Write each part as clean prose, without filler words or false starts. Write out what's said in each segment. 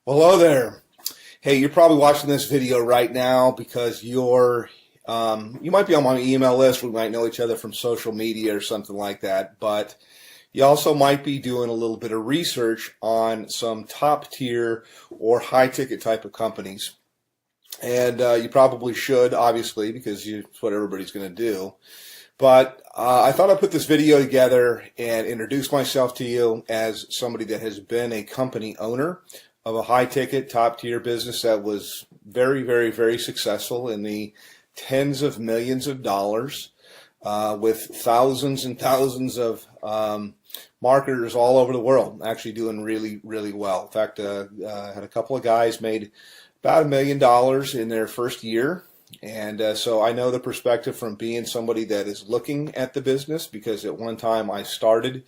Hello there. Hey, you're probably watching this video right now because you might be on my email list. We might know each other from social media or something like that. But you also might be doing a little bit of research on some top tier or high ticket type of companies. And you probably should, obviously, because it's what everybody's going to do. But I thought I'd put this video together and introduce myself to you as somebody that has been a company owner of a high-ticket, top-tier business that was very, very, very successful in the tens of millions of dollars with thousands and thousands of marketers all over the world, actually doing really, really well. In fact, I had a couple of guys made about $1 million in their first year. And so I know the perspective from being somebody that is looking at the business, because at one time I started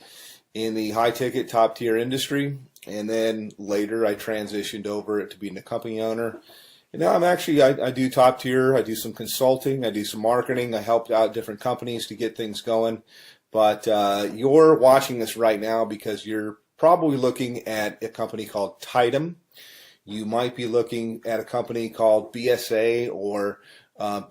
in the high-ticket, top-tier industry, and then later I transitioned over to being a company owner. And now I do top-tier, I do some consulting, I do some marketing, I helped out different companies to get things going. But you're watching this right now because you're probably looking at a company called Tidem. You might be looking at a company called BSA or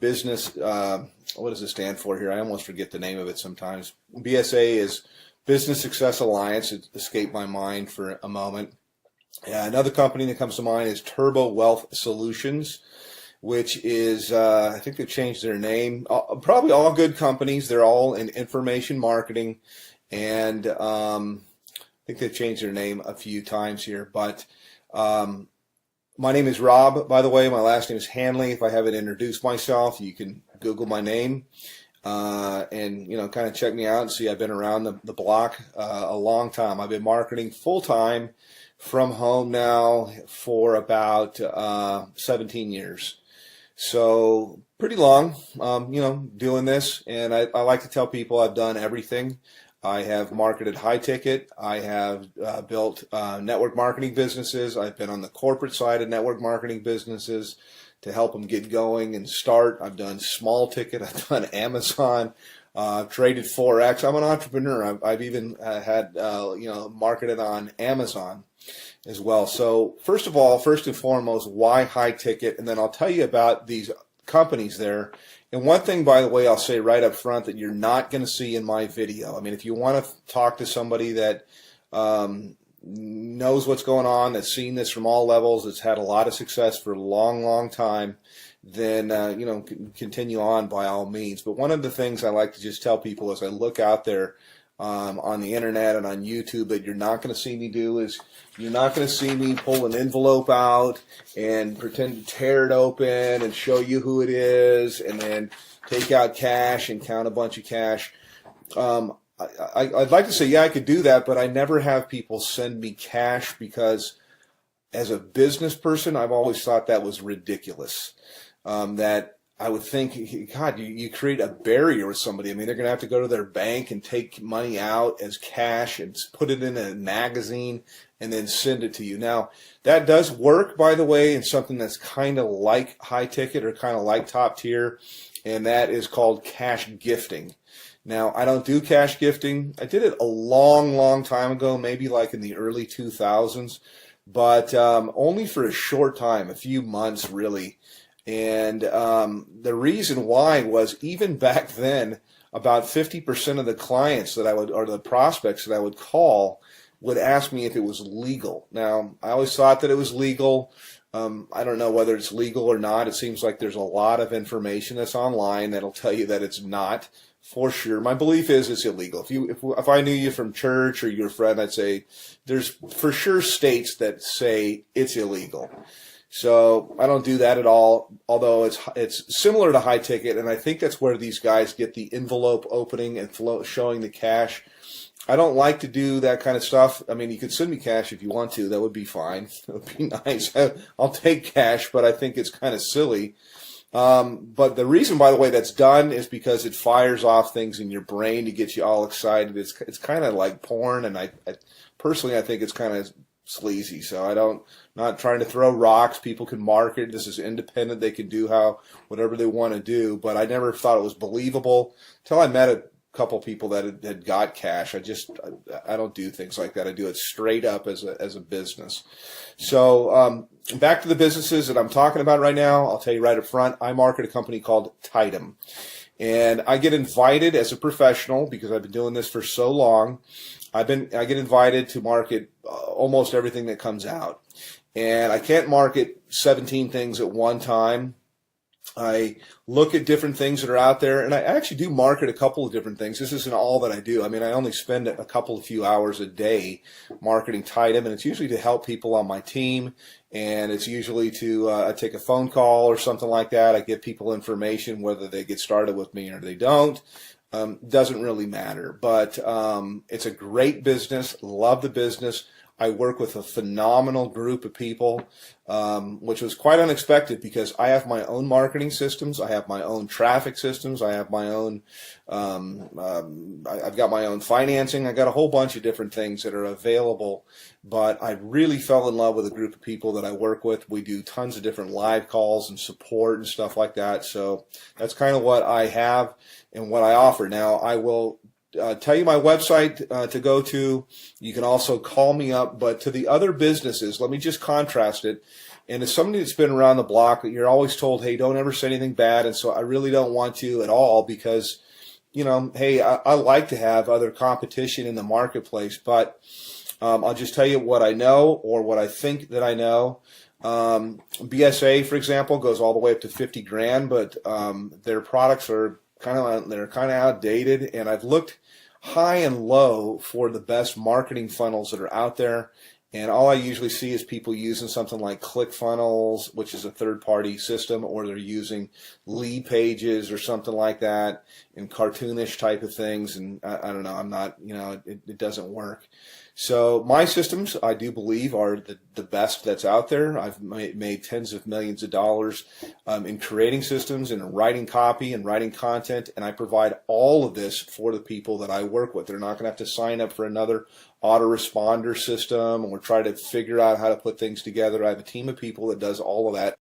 business, what does it stand for here? I almost forget the name of it sometimes. BSA is Business Success Alliance. It escaped my mind for a moment. Another company that comes to mind is Turbo Wealth Solutions, which is, I think they've changed their name. Probably all good companies. They're all in information marketing. And I think they've changed their name a few times here. But my name is Rob, by the way. My last name is Hanley. If I haven't introduced myself, you can Google my name. And kind of check me out and see I've been around the block a long time. I've been marketing full-time from home now for about 17 years. So pretty long, doing this. And I like to tell people I've done everything. I have marketed high ticket. I have built network marketing businesses. I've been on the corporate side of network marketing businesses to help them get going and start. I've done small ticket. I've done Amazon. I've traded Forex. I'm an entrepreneur. I've even had marketed on Amazon as well. So first and foremost, why high ticket? And then I'll tell you about these companies there. And one thing, by the way, I'll say right up front that you're not going to see in my video. I mean, if you want to talk to somebody that knows what's going on, that's seen this from all levels, that's had a lot of success for a long, long time, then, continue on by all means. But one of the things I like to just tell people as I look out there on the internet and on YouTube that you're not going to see me do is you're not going to see me pull an envelope out and pretend to tear it open and show you who it is and then take out cash and count a bunch of cash. I'd like to say, yeah, I could do that, but I never have people send me cash because as a business person, I've always thought that was ridiculous. That I would think, God, you create a barrier with somebody. I mean, they're going to have to go to their bank and take money out as cash and put it in a magazine and then send it to you. Now, that does work, by the way, in something that's kind of like high ticket or kind of like top tier, and that is called cash gifting. Now, I don't do cash gifting. I did it a long, long time ago, maybe like in the early 2000s, but only for a short time, a few months really. And the reason why was even back then, about 50% of the clients that I would, or the prospects that I would call, would ask me if it was legal. Now, I always thought that it was legal. I don't know whether it's legal or not. It seems like there's a lot of information that's online that'll tell you that it's not. For sure. My belief is it's illegal. If I knew you from church or you're a friend, I'd say there's for sure states that say it's illegal. So I don't do that at all, although it's similar to high ticket, and I think that's where these guys get the envelope opening and showing the cash. I don't like to do that kind of stuff. I mean, you could send me cash if you want to. That would be fine. It would be nice. I'll take cash, but I think it's kind of silly. But the reason, by the way, that's done is because it fires off things in your brain to get you all excited. It's kind of like porn, and I personally, I think it's kind of sleazy. So not trying to throw rocks. People can market. This is independent. They can do whatever they want to do. But I never thought it was believable until I met couple people that had got cash. I don't do things like that. I do it straight up as a business. So back to the businesses that I'm talking about right now. I'll tell you right up front, I market a company called Tidem. And I get invited as a professional, because I've been doing this for so long. I get invited to market almost everything that comes out. And I can't market 17 things at one time. I look at different things that are out there, and I actually do market a couple of different things. This isn't all that I do. I mean, I only spend a few hours a day marketing Tidem, and it's usually to help people on my team, and it's usually to I take a phone call or something like that. I give people information, whether they get started with me or they don't. Doesn't really matter, but it's a great business. Love the business. I work with a phenomenal group of people, which was quite unexpected, because I have my own marketing systems. I have my own traffic systems. I have my own, I've got my own financing. I got a whole bunch of different things that are available, but I really fell in love with a group of people that I work with. We do tons of different live calls and support and stuff like that. So that's kind of what I have and what I offer. Now, I will tell you my website to go to. You can also call me up. But to the other businesses, let me just contrast it. And as somebody that's been around the block, you're always told, hey, don't ever say anything bad. And so I really don't want to at all, because, you know, hey, I like to have other competition in the marketplace. But I'll just tell you what I know, or what I think that I know. BSA, for example, goes all the way up to 50 grand, but their products are kind of outdated, and I've looked high and low for the best marketing funnels that are out there, and all I usually see is people using something like ClickFunnels, which is a third-party system, or they're using Lead Pages or something like that, and cartoonish type of things, and I don't know, I'm not, you know, it doesn't work. So my systems, I do believe, are the best that's out there. I've made tens of millions of dollars in creating systems and writing copy and writing content, and I provide all of this for the people that I work with. They're not going to have to sign up for another autoresponder system or try to figure out how to put things together. I have a team of people that does all of that.